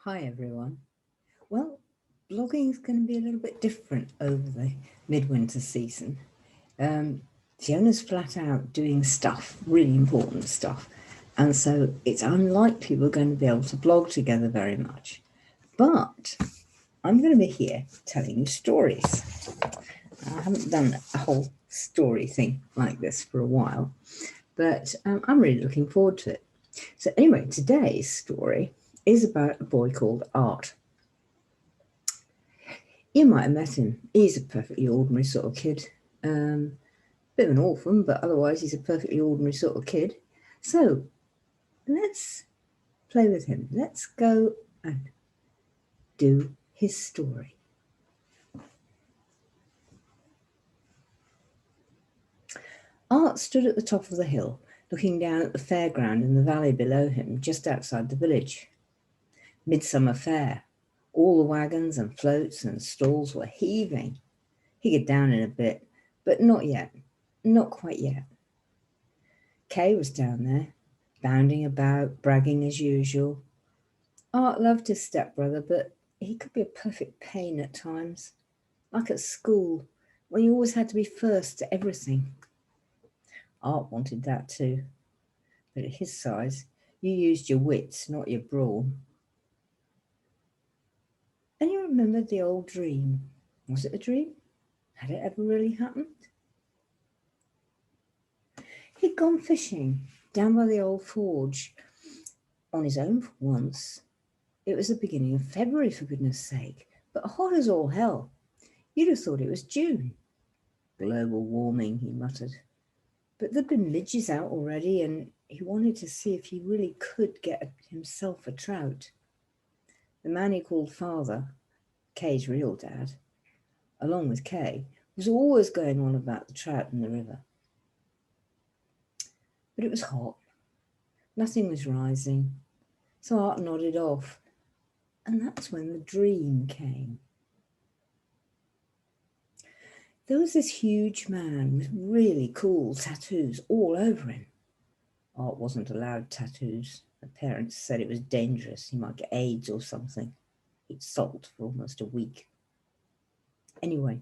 Hi everyone. Well, blogging is going to be a little bit different over the midwinter season. Fiona's flat out doing stuff, really important stuff, and so it's unlikely we're going to be able to blog together very much. But I'm going to be here telling you stories. I haven't done a whole story thing like this for a while, but I'm really looking forward to it. So anyway, today's story is about a boy called Art. You might have met him. He's a perfectly ordinary sort of kid. Bit of an orphan, but otherwise he's a perfectly ordinary sort of kid. So let's play with him. Let's go and do his story. Art stood at the top of the hill, looking down at the fairground in the valley below him, just outside the village. Midsummer fair. All the wagons and floats and stalls were heaving. He'd get down in a bit, but not yet. Not quite yet. Kay was down there, bounding about, bragging as usual. Art loved his stepbrother, but he could be a perfect pain at times. Like at school, when you always had to be first to everything. Art wanted that too. But at his size, you used your wits, not your brawn. And you remembered the old dream. Was it a dream? Had it ever really happened? He'd gone fishing down by the old forge on his own for once. It was the beginning of February, for goodness sake, but hot as all hell. You'd have thought it was June. Global warming, he muttered. But there'd been midges out already, and he wanted to see if he really could get himself a trout. The man he called father, Kay's real dad, along with Kay, was always going on about the trout in the river. But it was hot. Nothing was rising. So Art nodded off. And that's when the dream came. There was this huge man with really cool tattoos all over him. Art wasn't allowed tattoos. The parents said it was dangerous. He might get AIDS or something. He'd sulked for almost a week. Anyway,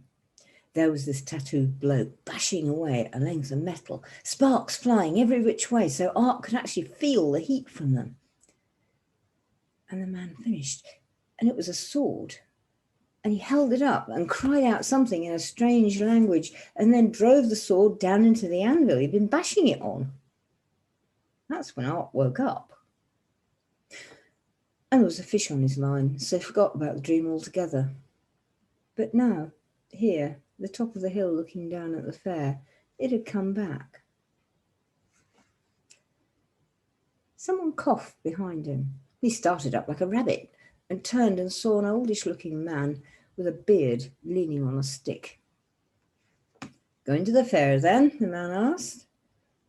there was this tattooed bloke bashing away at a length of metal, sparks flying every which way so Art could actually feel the heat from them. And the man finished, and it was a sword. And he held it up and cried out something in a strange language and then drove the sword down into the anvil he'd been bashing it on. That's when Art woke up. And there was a fish on his line, so he forgot about the dream altogether. But now, here, the top of the hill looking down at the fair, it had come back. Someone coughed behind him. He started up like a rabbit and turned and saw an oldish-looking man with a beard leaning on a stick. Going to the fair then? The man asked.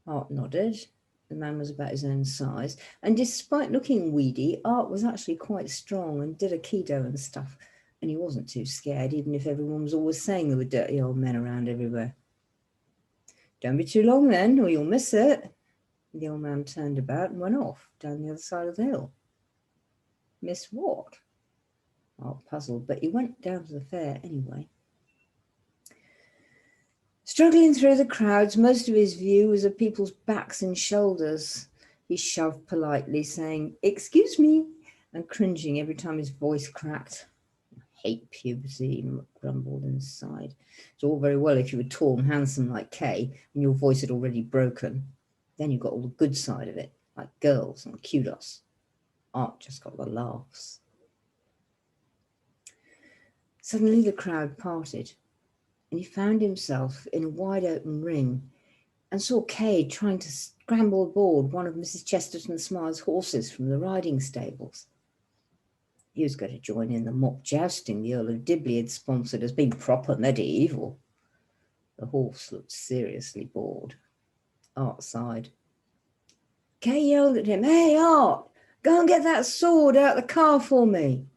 Art nodded. The man was about his own size, and despite looking weedy, Art was actually quite strong and did aikido and stuff, and he wasn't too scared, even if everyone was always saying there were dirty old men around everywhere. Don't be too long then, or you'll miss it. The old man turned about and went off down the other side of the hill. Miss what? Art puzzled, but he went down to the fair anyway. Struggling through the crowds, most of his view was of people's backs and shoulders. He shoved politely, saying, "Excuse me," and cringing every time his voice cracked. "I hate puberty," he grumbled inside. It's all very well if you were tall and handsome like Kay and your voice had already broken. Then you got all the good side of it, like girls and kudos. Art just got the laughs. Suddenly the crowd parted, and he found himself in a wide open ring and saw Kay trying to scramble aboard one of Mrs. Chesterton Smile's horses from the riding stables. He was going to join in the mock jousting the Earl of Dibley had sponsored as being proper medieval. The horse looked seriously bored. Art sighed. Kay yelled at him, "Hey, Art, go and get that sword out of the car for me."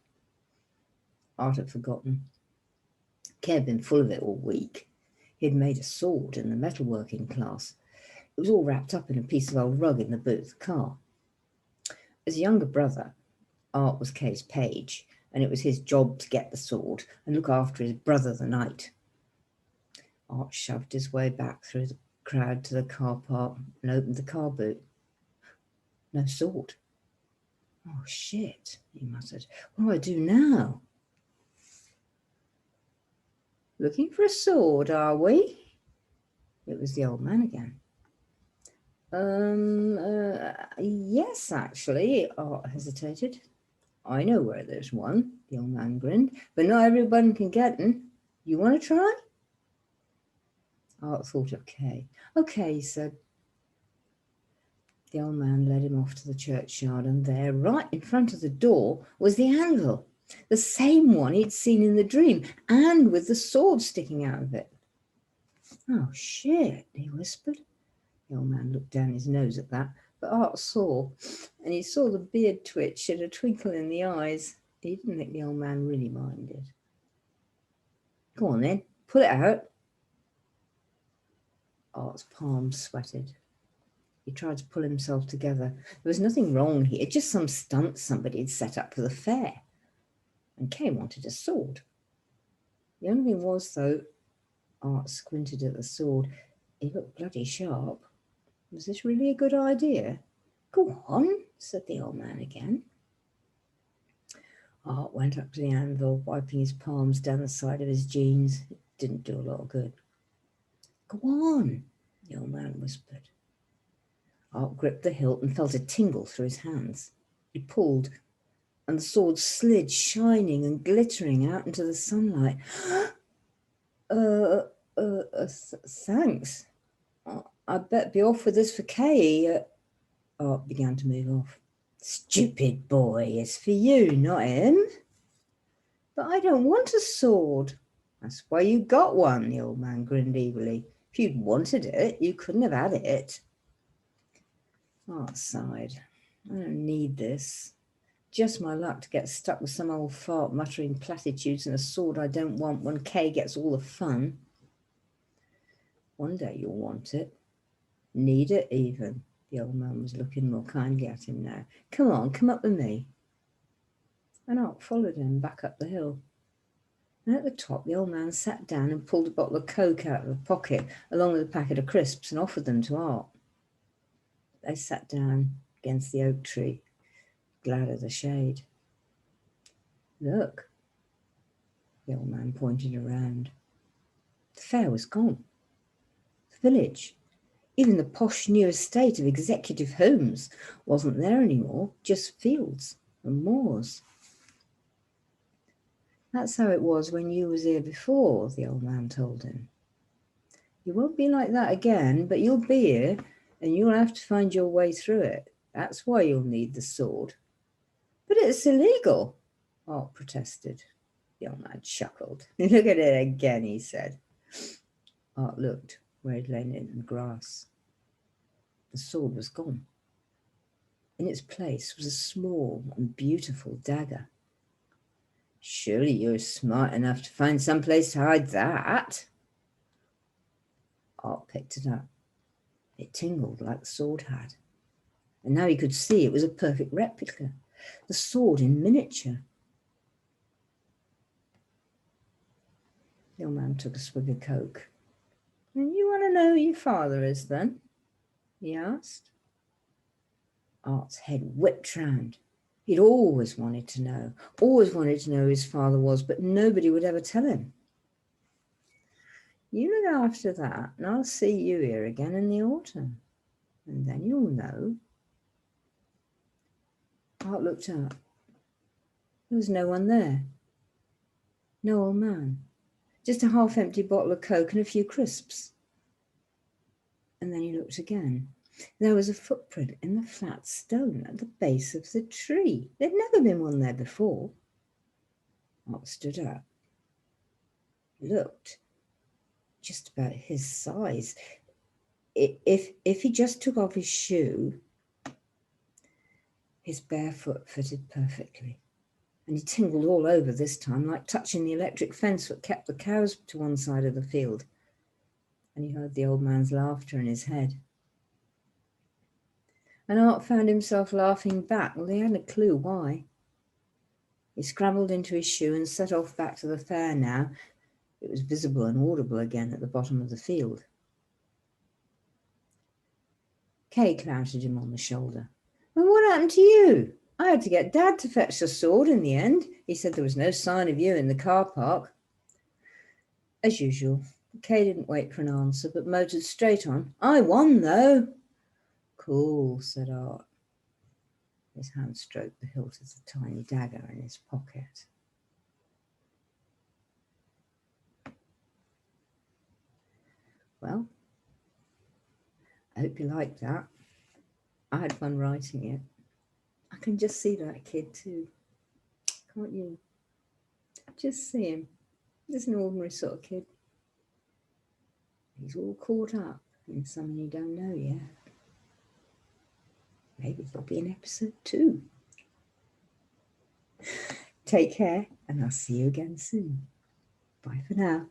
Art had forgotten. Kay had been full of it all week. He had made a sword in the metalworking class. It was all wrapped up in a piece of old rug in the boot of the car. As a younger brother, Art was Kay's page, and it was his job to get the sword and look after his brother the knight. Art shoved his way back through the crowd to the car park and opened the car boot. No sword. Oh, shit, he muttered. What do I do now? Looking for a sword, are we? It was the old man again. Yes, actually, Art hesitated. I know where there's one, the old man grinned, but not everyone can get one. You want to try? Art thought of Kay. Okay, he said. The old man led him off to the churchyard, and there, right in front of the door, was the anvil, the same one he'd seen in the dream, and with the sword sticking out of it. Oh, shit, he whispered. The old man looked down his nose at that, but Art saw, and he saw the beard twitch and a twinkle in the eyes. He didn't think the old man really minded. Go on then, pull it out. Art's palms sweated. He tried to pull himself together. There was nothing wrong here, just some stunt somebody had set up for the fair. And Kay wanted a sword. The only thing was, though, Art squinted at the sword. He looked bloody sharp. Was this really a good idea? Go on, said the old man again. Art went up to the anvil, wiping his palms down the side of his jeans. It didn't do a lot of good. Go on, the old man whispered. Art gripped the hilt and felt a tingle through his hands. He pulled, and the sword slid, shining and glittering, out into the sunlight. Thanks. I'd better be off with this for Kay. Art began to move off. Stupid boy, it's for you, not him. But I don't want a sword. That's why you got one, the old man grinned eagerly. If you'd wanted it, you couldn't have had it. Art sighed. I don't need this. Just my luck to get stuck with some old fart muttering platitudes and a sword I don't want when Kay gets all the fun. One day you'll want it. Need it even. The old man was looking more kindly at him now. Come on, come up with me. And Art followed him back up the hill. And at the top, the old man sat down and pulled a bottle of Coke out of a pocket, along with a packet of crisps, and offered them to Art. They sat down against the oak tree, glad of the shade. Look, the old man pointed around. The fair was gone. The village, even the posh new estate of executive homes, wasn't there anymore, just fields and moors. That's how it was when you was here before, the old man told him. You won't be like that again, but you'll be here, and you'll have to find your way through it. That's why you'll need the sword. But it's illegal, Art protested. The old man chuckled. Look at it again, he said. Art looked where he'd lain in the grass. The sword was gone. In its place was a small and beautiful dagger. Surely you're smart enough to find some place to hide that. Art picked it up. It tingled like the sword had. And now he could see it was a perfect replica. The sword in miniature. The old man took a swig of Coke. And you want to know who your father is then? He asked. Art's head whipped round. He'd always wanted to know who his father was, but nobody would ever tell him. You look after that, and I'll see you here again in the autumn, and then you'll know. Art looked up. There was no one there. No old man. Just a half-empty bottle of Coke and a few crisps. And then he looked again. There was a footprint in the flat stone at the base of the tree. There'd never been one there before. Art stood up. Looked just about his size. If he just took off his shoe, his bare foot fitted perfectly. And he tingled all over this time, like touching the electric fence that kept the cows to one side of the field. And he heard the old man's laughter in his head. And Art found himself laughing back. Well, he hadn't a clue why. He scrambled into his shoe and set off back to the fair now. It was visible and audible again at the bottom of the field. Kay clouted him on the shoulder. "Well, what happened to you? I had to get Dad to fetch the sword in the end. He said there was no sign of you in the car park." As usual, Kay didn't wait for an answer, but motored straight on. "I won, though." "Cool," said Art. His hand stroked the hilt of the tiny dagger in his pocket. Well, I hope you liked that. I had fun writing it. I can just see that kid too. Can't you? Just see him. Just an ordinary sort of kid. He's all caught up in someone you don't know yet. Maybe there'll be an episode 2. Take care, and I'll see you again soon. Bye for now.